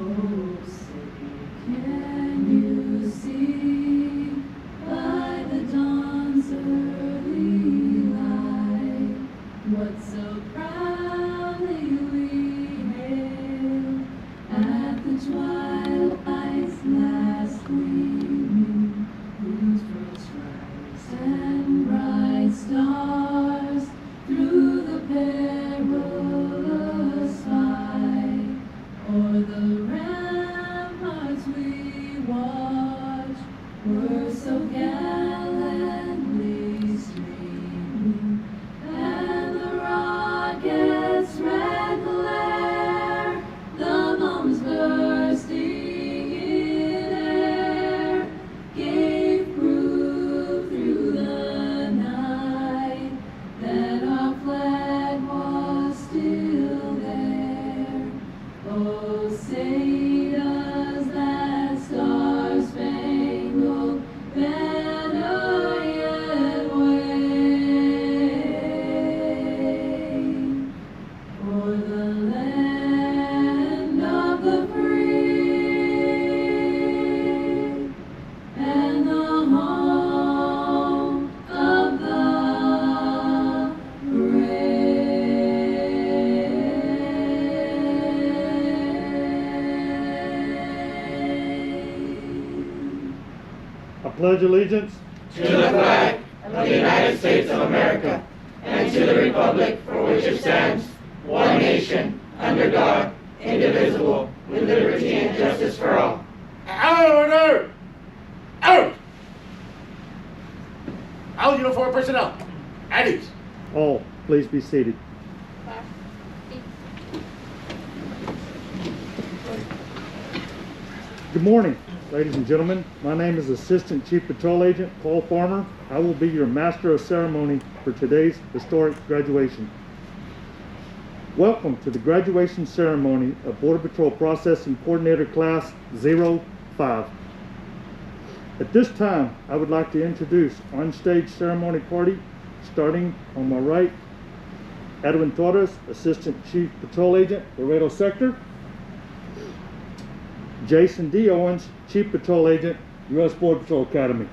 Oh, say, can you see by the dawn's early light what so proudly we hailed at the twilight's last gleaming, whose first stripes and bright stars through the perilous fight o'er the ramparts we watched were so gallantly streaming, and the rocket's red glare, the bombs bursting in air, gave proof through the night that our flag was still there. Oh, say does that star-spangled banner yet wave for the land of the free and the home of the brave. I pledge allegiance to the flag of the United States of America and to the republic for which it stands, one nation, under God, indivisible, with liberty and justice for all. Order! Out! All uniform personnel, at ease. all, please be seated. Good morning, ladies and gentlemen. My name is Assistant Chief Patrol Agent Paul Farmer. I will be your Master of Ceremony for today's historic graduation. Welcome to the graduation ceremony of Border Patrol Processing Coordinator Class 05. At this time, I would like to introduce on-stage ceremony party, starting on my right, Edwin Torres, Assistant Chief Patrol Agent, Laredo Sector. Jason D. Owens, Chief Patrol Agent, U.S. Border Patrol Academy.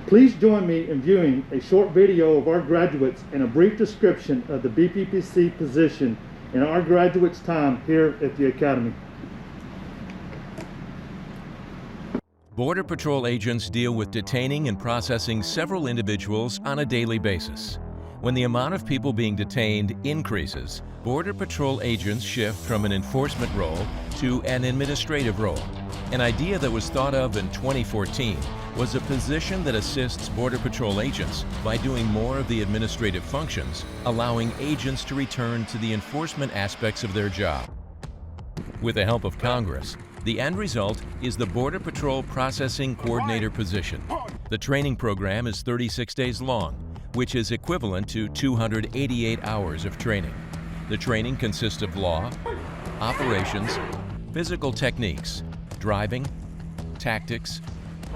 Please join me in viewing a short video of our graduates and a brief description of the BPPC position in our graduates' time here at the Academy. Border Patrol agents deal with detaining and processing several individuals on a daily basis. When the amount of people being detained increases, Border Patrol agents shift from an enforcement role to an administrative role. An idea that was thought of in 2014 was a position that assists Border Patrol agents by doing more of the administrative functions, allowing agents to return to the enforcement aspects of their job. With the help of Congress, the end result is the Border Patrol Processing Coordinator position. The training program is 36 days long, which is equivalent to 288 hours of training. The training consists of law, operations, physical techniques, driving, tactics,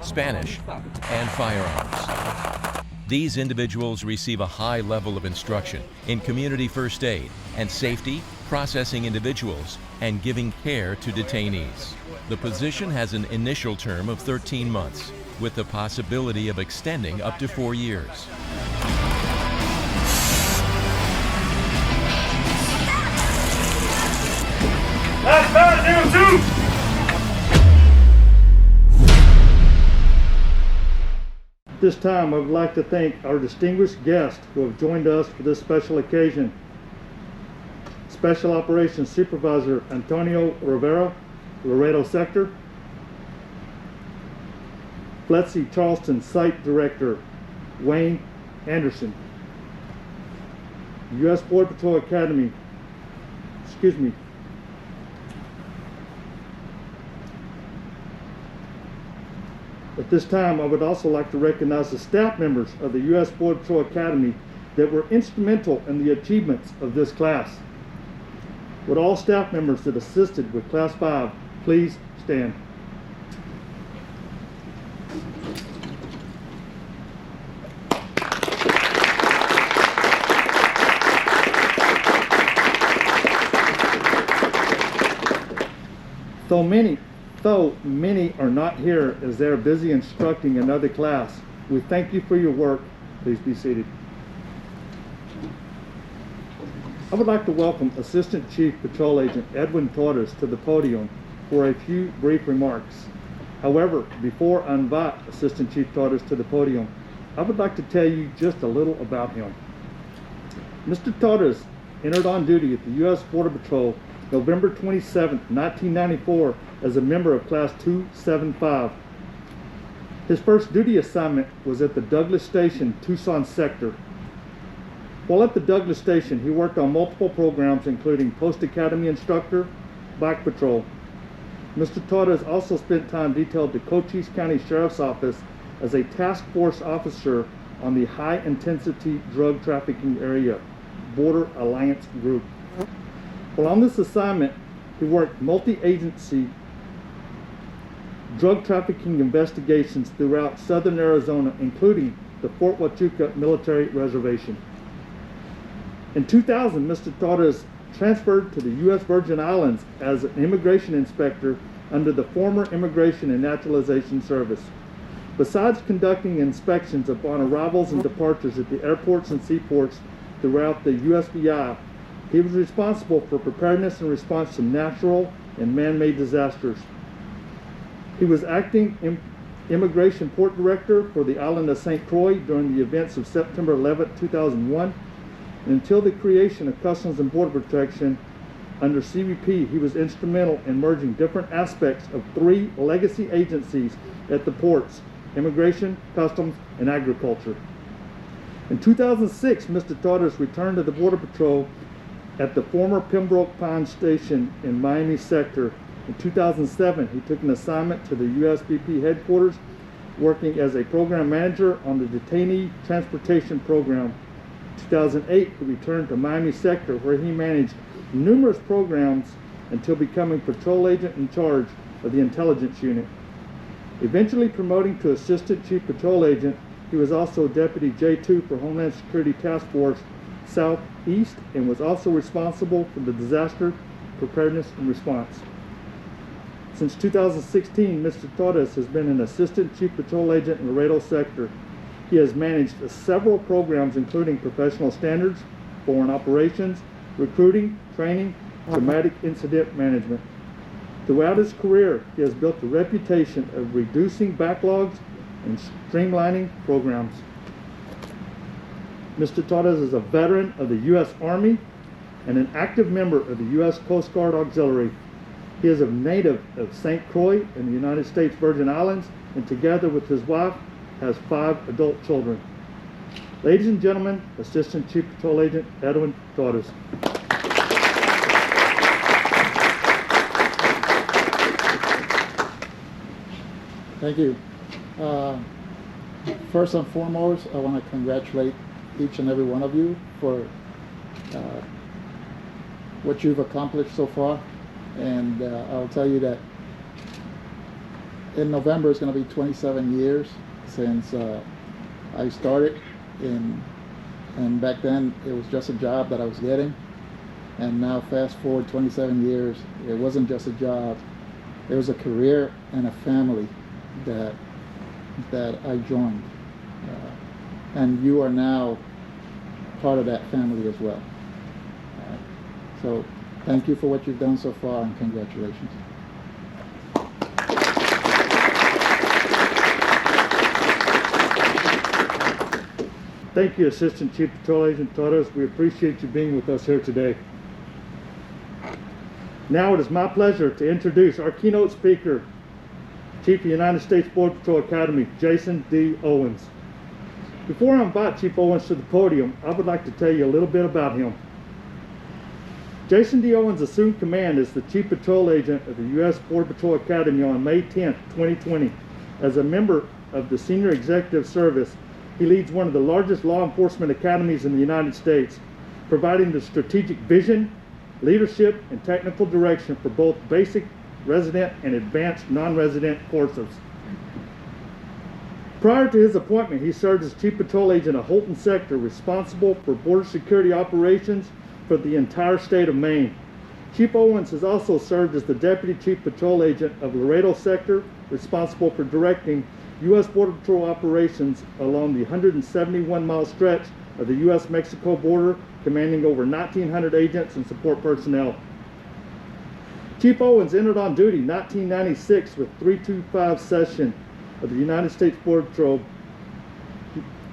Spanish, and firearms. These individuals receive a high level of instruction in community first aid and safety, processing individuals, and giving care to detainees. The position has an initial term of 13 months, with the possibility of extending up to 4 years. Last man, 02! At this time, I would like to thank our distinguished guests who have joined us for this special occasion. Special Operations Supervisor Antonio Rivera, Laredo Sector. FLETC Charleston Site Director Wayne Anderson. U.S. Border Patrol Academy, At this time, I would also like to recognize the staff members of the U.S. Border Patrol Academy that were instrumental in the achievements of this class. Would all staff members that assisted with Class 5 please stand? Though many are not here as they are busy instructing another class, we thank you for your work. Please be seated. I would like to welcome Assistant Chief Patrol Agent Edwin Torres to the podium for a few brief remarks. However, before I invite Assistant Chief Torres to the podium, I would like to tell you just a little about him. Mr. Torres entered on duty at the U.S. Border Patrol November 27, 1994 as a member of Class 275. His first duty assignment was at the Douglas Station, Tucson sector. While at the Douglas Station, he worked on multiple programs including Post Academy Instructor, Bike Patrol. Mr. Torres also spent time detailed to Cochise County Sheriff's Office as a task force officer on the High Intensity Drug Trafficking Area Border Alliance Group. While on this assignment, he worked multi-agency drug trafficking investigations throughout southern Arizona, including the Fort Huachuca Military Reservation. In 2000, Mr. Torres transferred to the U.S. Virgin Islands as an immigration inspector under the former Immigration and Naturalization Service. Besides conducting inspections upon arrivals and departures at the airports and seaports throughout the USVI, he was responsible for preparedness and response to natural and man-made disasters. He was acting Immigration Port Director for the island of St. Croix during the events of September 11, 2001. And until the creation of Customs and Border Protection under CBP, he was instrumental in merging different aspects of 3 legacy agencies at the ports: Immigration, Customs, and Agriculture. In 2006, Mr. Torres returned to the Border Patrol at the former Pembroke Pines Station in Miami sector. In 2007, he took an assignment to the USBP headquarters, working as a program manager on the Detainee Transportation Program. In 2008, he returned to Miami sector, where he managed numerous programs until becoming patrol agent in charge of the intelligence unit. Eventually promoting to Assistant Chief Patrol Agent, he was also Deputy J2 for Homeland Security Task Force Southeast and was also responsible for the disaster preparedness and response. Since 2016, Mr. Torres has been an Assistant Chief Patrol Agent in Laredo sector. He has managed several programs including professional standards, foreign operations, recruiting, training, traumatic incident management. Throughout his career, he has built a reputation of reducing backlogs and streamlining programs. Mr. Torres is a veteran of the U.S. Army and an active member of the U.S. Coast Guard Auxiliary. He is a native of St. Croix in the United States Virgin Islands, and together with his wife, has 5 adult children. Ladies and gentlemen, Assistant Chief Patrol Agent Edwin Torres. Thank you. First and foremost, I want to congratulate each and every one of you for what you've accomplished so far. And I'll tell you that in November it's going to be 27 years since I started, and back then it was just a job that I was getting. And now fast forward 27 years, it wasn't just a job, it was a career and a family that I joined. And you are now part of that family as well. So thank you for what you've done so far, and congratulations. Thank you, Assistant Chief Patrol Agent Torres. We appreciate you being with us here today. Now it is my pleasure to introduce our keynote speaker, Chief of United States Border Patrol Academy, Jason D. Owens. Before I invite Chief Owens to the podium, I would like to tell you a little bit about him. Jason D. Owens assumed command as the Chief Patrol Agent of the U.S. Border Patrol Academy on May 10, 2020. As a member of the Senior Executive Service, he leads one of the largest law enforcement academies in the United States, providing the strategic vision, leadership, and technical direction for both basic, resident, and advanced non-resident courses. Prior to his appointment, he served as Chief Patrol Agent of Holton Sector, responsible for border security operations for the entire state of Maine. Chief Owens has also served as the Deputy Chief Patrol Agent of Laredo Sector, responsible for directing U.S. Border Patrol operations along the 171-mile stretch of the U.S.-Mexico border, commanding over 1,900 agents and support personnel. Chief Owens entered on duty 1996 with 325 Session of the United States Border Patrol.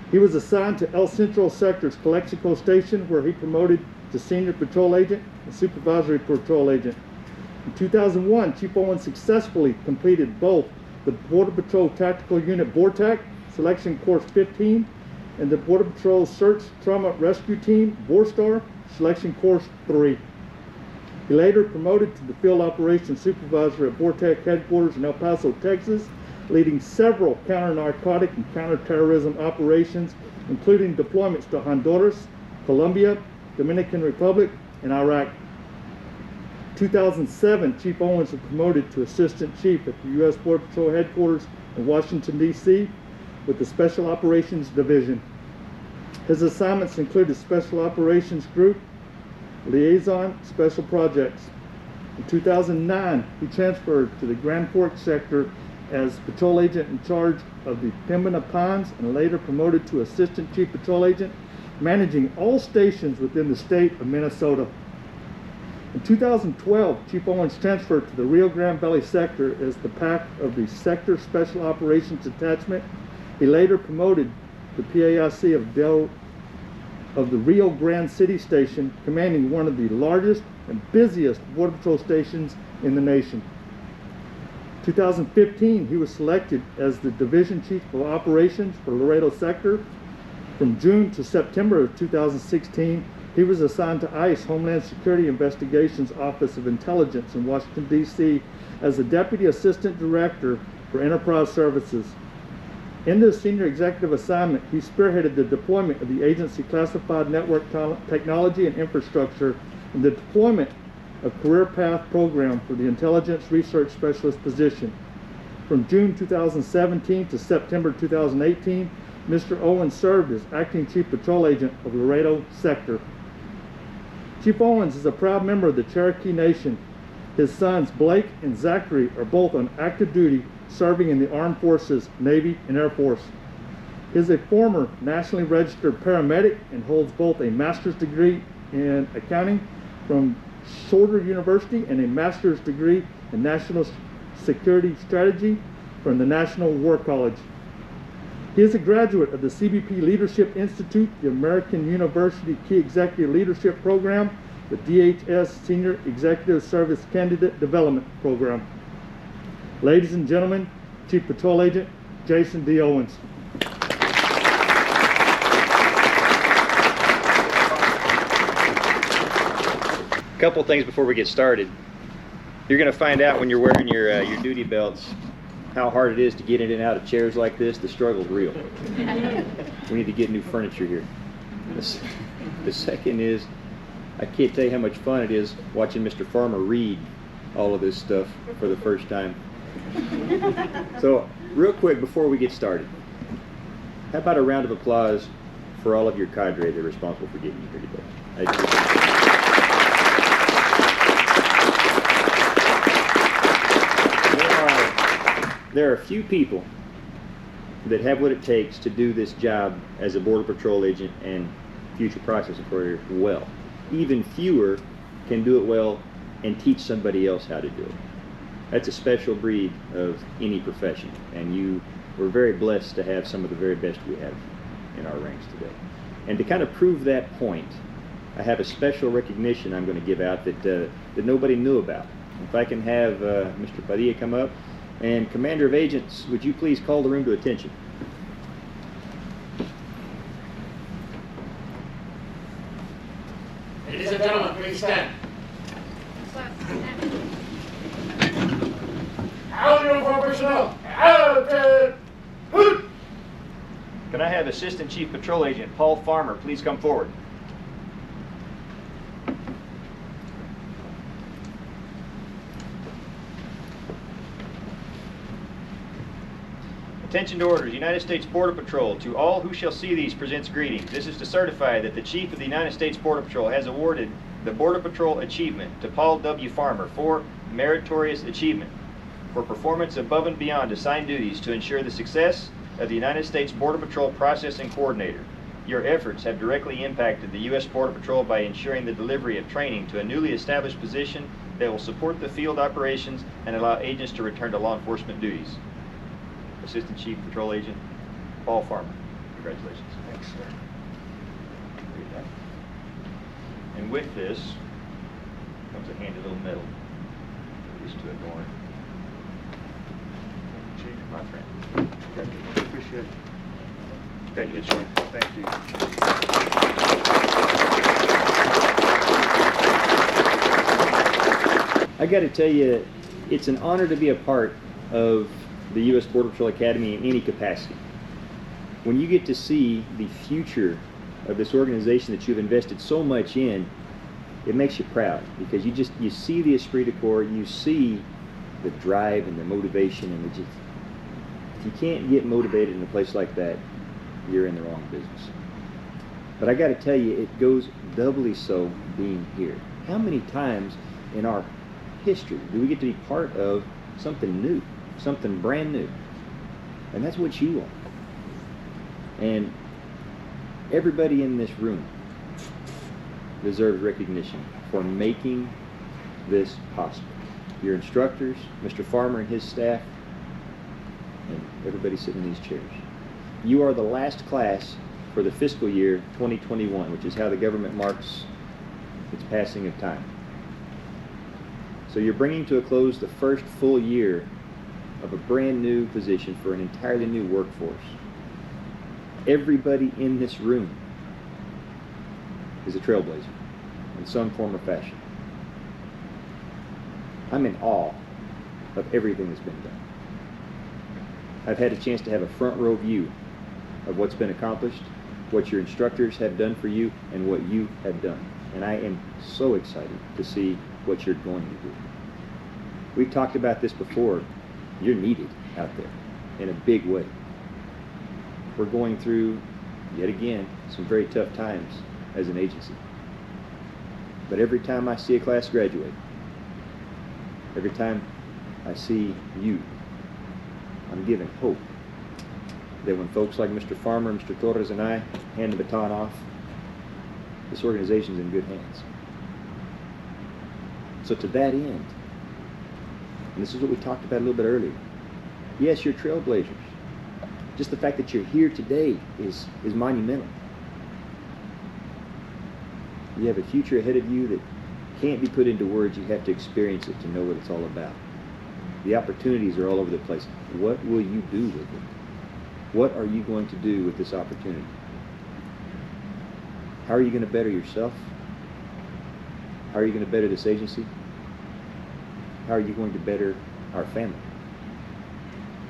He was assigned to El Centro Sector's Calexico Station, where he promoted to Senior Patrol Agent and Supervisory Patrol Agent. In 2001, Chief Owens successfully completed both the Border Patrol Tactical Unit BORTAC Selection Course 15 and the Border Patrol Search Trauma Rescue Team BORSTAR Selection Course 3. He later promoted to the Field Operations Supervisor at BORTAC headquarters in El Paso, Texas, leading several counter-narcotic and counter-terrorism operations, including deployments to Honduras, Colombia, Dominican Republic, and Iraq. In 2007, Chief Owens was promoted to Assistant Chief at the U.S. Border Patrol headquarters in Washington, D.C. with the Special Operations Division. His assignments included Special Operations Group, Liaison, Special Projects. In 2009, he transferred to the Grand Forks sector as Patrol Agent in charge of the Pembina Pines and later promoted to Assistant Chief Patrol Agent, managing all stations within the state of Minnesota. In 2012, Chief Owens transferred to the Rio Grande Valley sector as the PAC of the Sector Special Operations Detachment. He later promoted the PAIC of the Rio Grande City Station, commanding one of the largest and busiest Border Patrol stations in the nation. 2015, he was selected as the Division Chief of Operations for Laredo Sector. From June to September of 2016, he was assigned to ICE Homeland Security Investigations Office of Intelligence in Washington, D.C. as the Deputy Assistant Director for Enterprise Services. In this senior executive assignment, he spearheaded the deployment of the agency classified network technology and infrastructure and the deployment of Career Path program for the Intelligence Research Specialist position. From June 2017 to September 2018, Mr. Owens served as Acting Chief Patrol Agent of Laredo Sector. Chief Owens is a proud member of the Cherokee Nation. His sons Blake and Zachary are both on active duty serving in the Armed Forces, Navy, and Air Force. He is a former nationally registered paramedic and holds both a master's degree in accounting from Shorter University and a master's degree in national security strategy from the National War College. He is a graduate of the CBP Leadership Institute, the American University Key Executive Leadership Program, the DHS Senior Executive Service Candidate Development Program. Ladies and gentlemen, Chief Patrol Agent Jason D. Owens. A couple things before we get started. You're going to find out when you're wearing your duty belts how hard it is to get in and out of chairs like this. The struggle's real. We need to get new furniture here. The second is, I can't tell you how much fun it is watching Mr. Farmer read all of this stuff for the first time. So, real quick before we get started, how about a round of applause for all of your cadre that are responsible for getting you here today? I appreciate it. There are a few people that have what it takes to do this job as a Border Patrol agent and future processing coordinator well. Even fewer can do it well and teach somebody else how to do it. That's a special breed of any profession, and we're very blessed to have some of the very best we have in our ranks today. And to kind of prove that point, I have a special recognition I'm going to give out that nobody knew about. If I can have Mr. Padilla come up. And Commander of Agents, would you please call the room to attention? Ladies and gentlemen, please stand. All uniform personnel, out! Can I have Assistant Chief Patrol Agent Paul Farmer please come forward? Attention to orders. United States Border Patrol. To all who shall see these presents greetings. This is to certify that the Chief of the United States Border Patrol has awarded the Border Patrol Achievement to Paul W. Farmer for meritorious achievement for performance above and beyond assigned duties to ensure the success of the United States Border Patrol Processing Coordinator. Your efforts have directly impacted the U.S. Border Patrol by ensuring the delivery of training to a newly established position that will support the field operations and allow agents to return to law enforcement duties. Assistant Chief Patrol Agent Paul Farmer. Congratulations. Thanks, sir. And with this comes a handy little medal. These to adorn. Chief, my friend. Appreciate it. Thank you, sir. Thank you. I got to tell you, it's an honor to be a part of the U.S. Border Patrol Academy in any capacity. When you get to see the future of this organization that you've invested so much in, it makes you proud, because you see the esprit de corps, you see the drive and the motivation, and if you can't get motivated in a place like that, you're in the wrong business. But I got to tell you, it goes doubly so being here. How many times in our history do we get to be part of something new, something brand new? And that's what you are. And everybody in this room deserves recognition for making this possible. Your instructors, Mr. Farmer and his staff, and everybody sitting in these chairs. You are the last class for the fiscal year 2021, which is how the government marks its passing of time. So you're bringing to a close the first full year of a brand new position for an entirely new workforce. Everybody in this room is a trailblazer in some form or fashion. I'm in awe of everything that's been done. I've had a chance to have a front row view of what's been accomplished, what your instructors have done for you, and what you have done. And I am so excited to see what you're going to do. We've talked about this before. You're needed out there in a big way. We're going through, yet again, some very tough times as an agency. But every time I see a class graduate, every time I see you, I'm given hope that when folks like Mr. Farmer, Mr. Torres, and I hand the baton off, this organization's in good hands. So to that end, and this is what we talked about a little bit earlier, yes, you're trailblazers. Just the fact that you're here today is monumental. You have a future ahead of you that can't be put into words. You have to experience it to know what it's all about. The opportunities are all over the place. What will you do with it? What are you going to do with this opportunity? How are you going to better yourself? How are you going to better this agency? How are you going to better our family?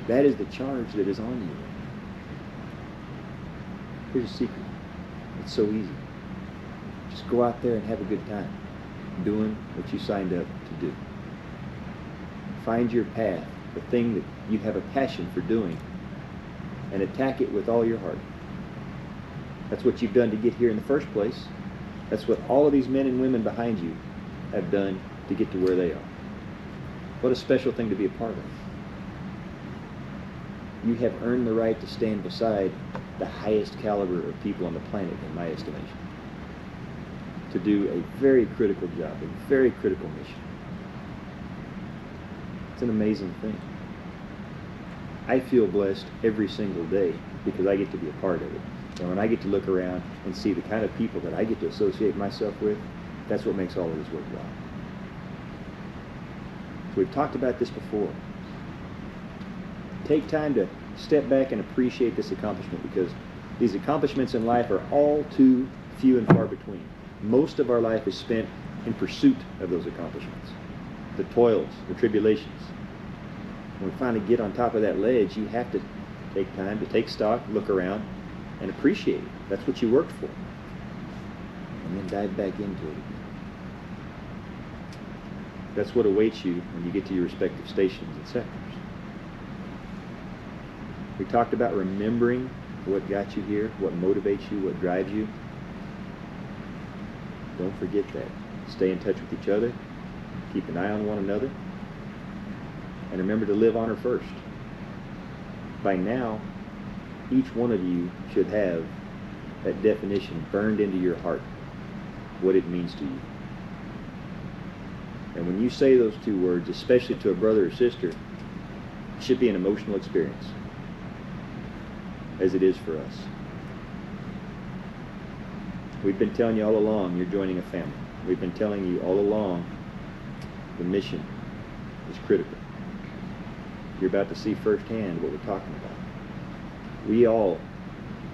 That is the charge that is on you. Here's a secret. It's so easy. Just go out there and have a good time doing what you signed up to do. Find your path, the thing that you have a passion for doing, and attack it with all your heart. That's what you've done to get here in the first place. That's what all of these men and women behind you have done to get to where they are. What a special thing to be a part of. You have earned the right to stand beside the highest caliber of people on the planet, in my estimation, to do a very critical job, a very critical mission. It's an amazing thing. I feel blessed every single day because I get to be a part of it. And when I get to look around and see the kind of people that I get to associate myself with, that's what makes all of this worthwhile. So we've talked about this before. Take time to step back and appreciate this accomplishment, because these accomplishments in life are all too few and far between. Most of our life is spent in pursuit of those accomplishments, the toils, the tribulations. When we finally get on top of that ledge, you have to take time to take stock, look around, and appreciate it. That's what you worked for. And then dive back into it again. That's what awaits you when you get to your respective stations and sectors. We talked about remembering what got you here, what motivates you, what drives you. Don't forget that. Stay in touch with each other. Keep an eye on one another. And remember to live honor first. By now, each one of you should have that definition burned into your heart, what it means to you. And when you say those two words, especially to a brother or sister, it should be an emotional experience, as it is for us. We've been telling you all along, you're joining a family. We've been telling you all along, the mission is critical. You're about to see firsthand what we're talking about. We all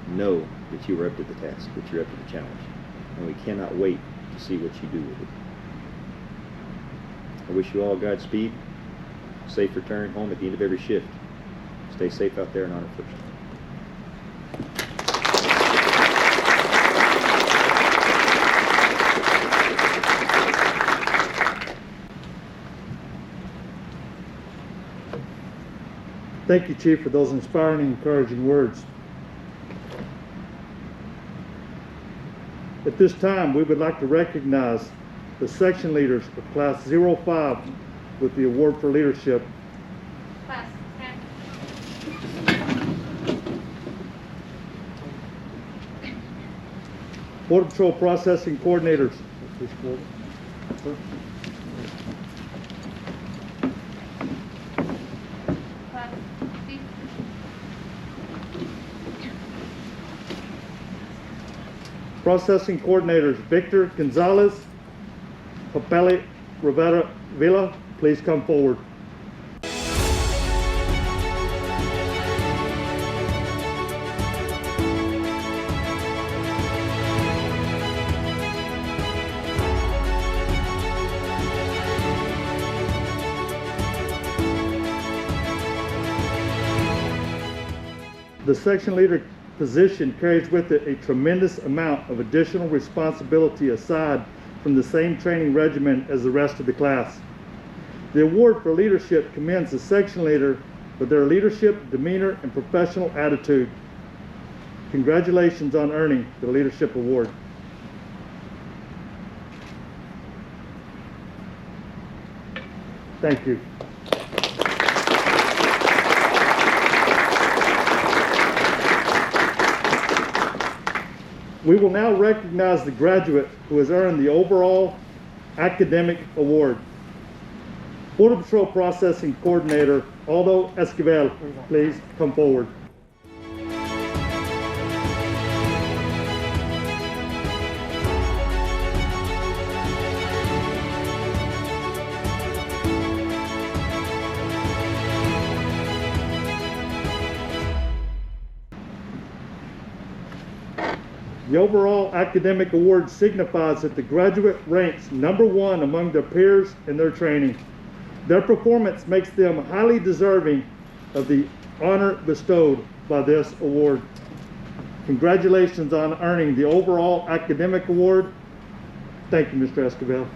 know that you are up to the task, that you're up to the challenge, and we cannot wait to see what you do with it. I wish you all Godspeed, safe return home at the end of every shift. Stay safe out there and honor first. Thank you, Chief, for those inspiring and encouraging words. At this time, we would like to recognize the section leaders of Class 05 with the Award for Leadership. Class 10. Border Patrol Processing Coordinators. Class 50. Processing Coordinators Victor Gonzalez, Papeli Rivera Villa, please come forward. The section leader position carries with it a tremendous amount of additional responsibility aside from the same training regimen as the rest of the class. The award for leadership commends the section leader for their leadership, demeanor, and professional attitude. Congratulations on earning the Leadership Award. Thank you. We will now recognize the graduate who has earned the overall academic award. Border Patrol Processing Coordinator Aldo Esquivel, please come forward. The overall academic award signifies that the graduate ranks #1 among their peers in their training. Their performance makes them highly deserving of the honor bestowed by this award. Congratulations on earning the overall academic award. Thank you, Mr. Esquivel.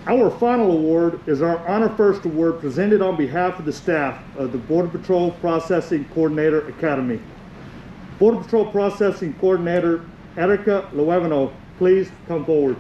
Our final award is our Honor First Award presented on behalf of the staff of the Border Patrol Processing Coordinator Academy. Border Patrol Processing Coordinator Erica Luevano, please come forward.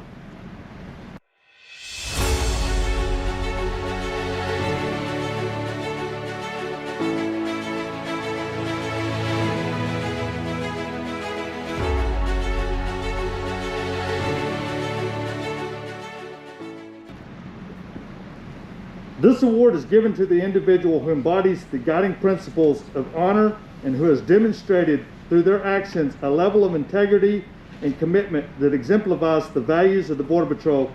This award is given to the individual who embodies the guiding principles of honor and who has demonstrated through their actions a level of integrity and commitment that exemplifies the values of the Border Patrol.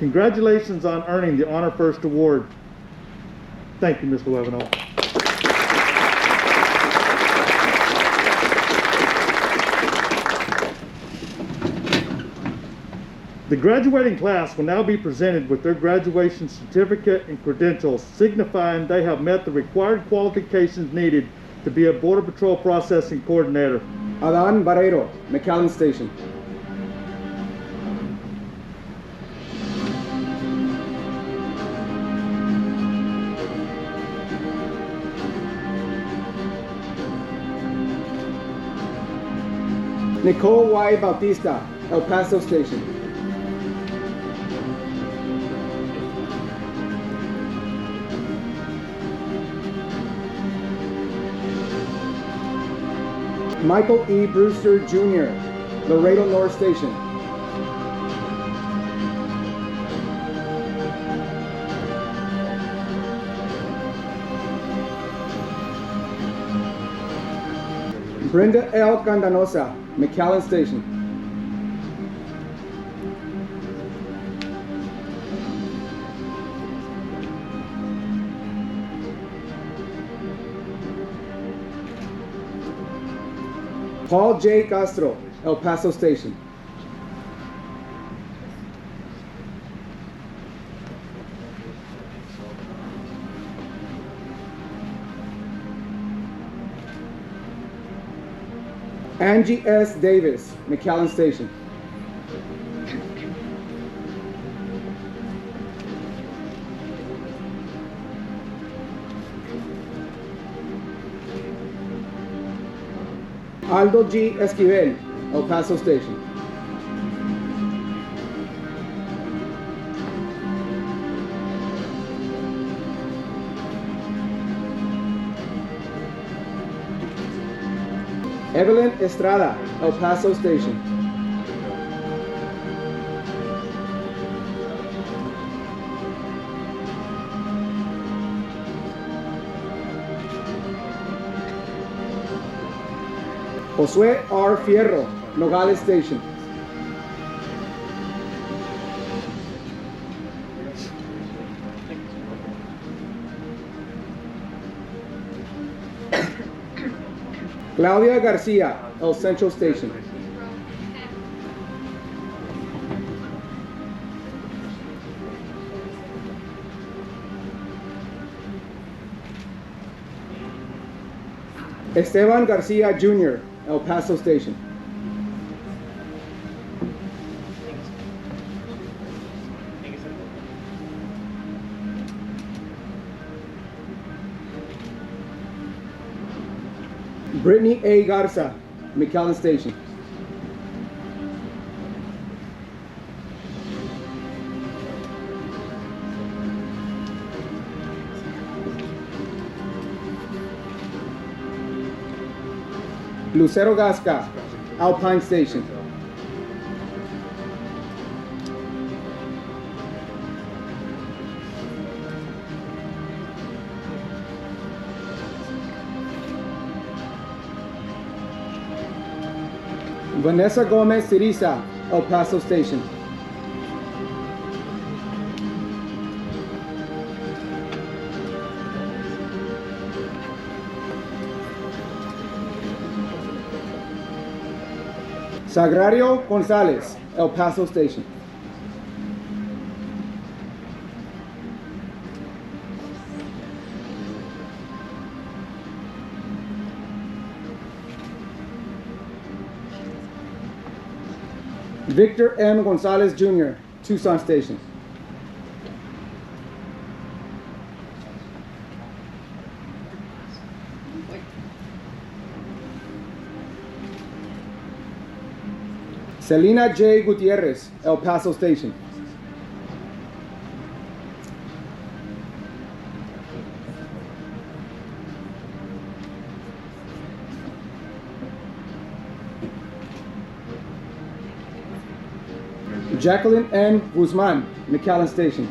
Congratulations on earning the Honor First Award. Thank you, Mr. Luevano. The graduating class will now be presented with their graduation certificate and credentials, signifying they have met the required qualifications needed to be a Border Patrol Processing Coordinator. Adan Barreiro, McAllen Station. Nicole Y. Bautista, El Paso Station. Michael E. Brewster Jr., Laredo North Station. Brenda L. Candanosa, McAllen Station. Paul J. Castro, El Paso Station. Angie S. Davis, McAllen Station. Aldo G. Esquivel, El Paso Station. Evelyn Estrada, El Paso Station. Josué R. Fierro, Nogales Station. Claudia Garcia, El Central Station. Esteban Garcia Jr., El Paso Station. Brittany A. Garza, McAllen Station. Lucero Gasca, Alpine Station. Vanessa Gomez Siriza, El Paso Station. Sagrario Gonzalez, El Paso Station. Victor M. Gonzalez Jr., Tucson Station. Selena J. Gutierrez, El Paso Station. Jacqueline N. Guzman, McAllen Station.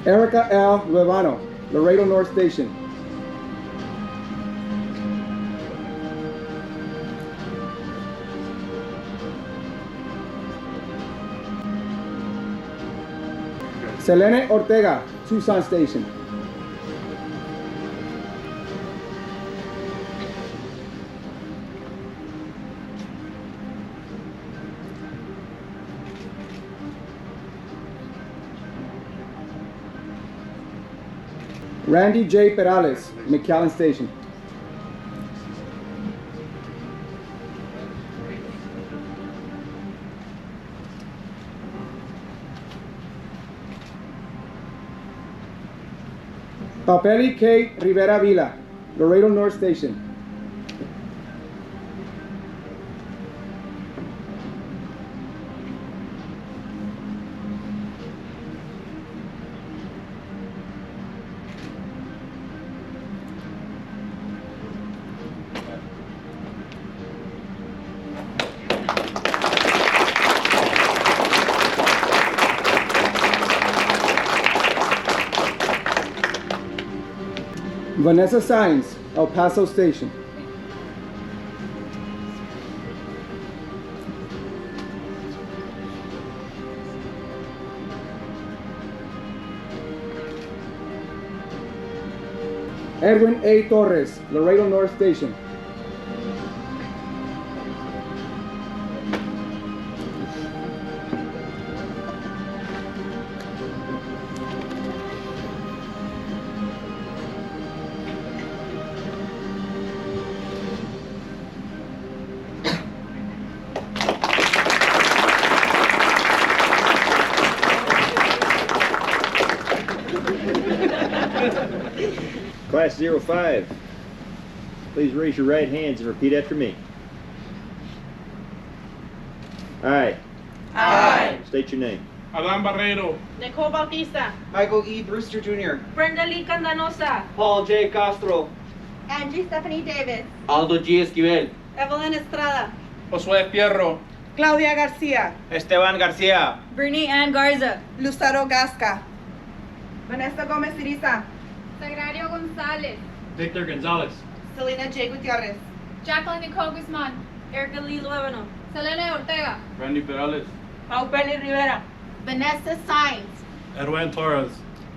Erica L. Levano, Laredo North Station. Selene Ortega, Tucson Station. Randy J. Perales, McAllen Station. Papeli K. Rivera Vila, Laredo North Station. Vanessa Sainz, El Paso Station. Edwin A. Torres, Laredo North Station. Class 05, please raise your right hands and repeat after me. I I, state your name. Alan Barrero. Nicole Bautista. Michael E. Brewster Jr., Brenda Lee Candanosa. Paul J. Castro, Angie Stephanie Davis. Aldo G. Esquivel, Evelyn Estrada. Josué Fierro. Claudia Garcia. Esteban Garcia, Bernie Ann Garza. Lucero Gasca. Vanessa Gomez Iriza. Sagrario Gonzalez. Victor Gonzalez. Selena J. Gutierrez. Jacqueline Nicole Guzman. Erica Lee Luevano. Selena Ortega. Randy Perales. Pau Peli Rivera. Vanessa Sainz. Erwin Torres.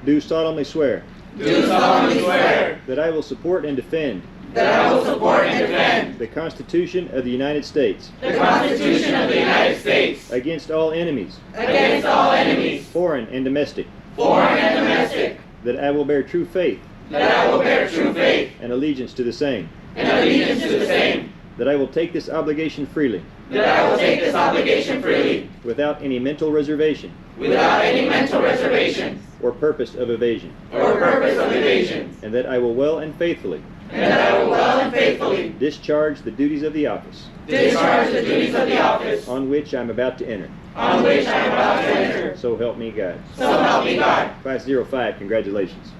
Do solemnly swear do solemnly swear that I will support and defend that I will support and defend the Constitution of the United States the Constitution of the United States against all enemies, against all enemies, foreign and domestic, foreign and domestic, that I will bear true faith that I will bear true faith and allegiance to the same, and allegiance to the same, that I will take this obligation freely that I will take this obligation freely without any mental reservation without any mental reservations or purpose of evasion, or purpose of evasion, and that I will well and faithfully and that I will well and faithfully discharge the duties of the office discharge the duties of the office on which I am about to enter. on which I am about to enter. So help me God. So help me God. Class 05, congratulations.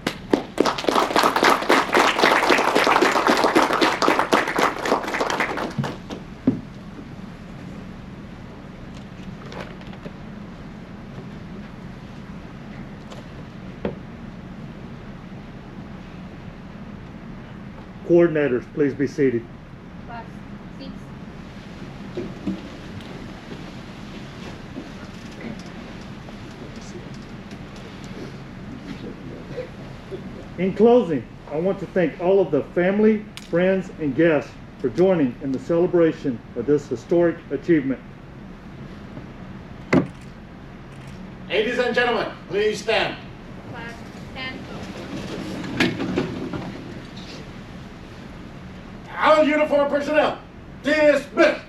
Coordinators, please be seated. Class seats. In closing, I want to thank all of the family, friends, and guests for joining in the celebration of this historic achievement. Ladies and gentlemen, please stand. Class 10. All uniform personnel, dismissed.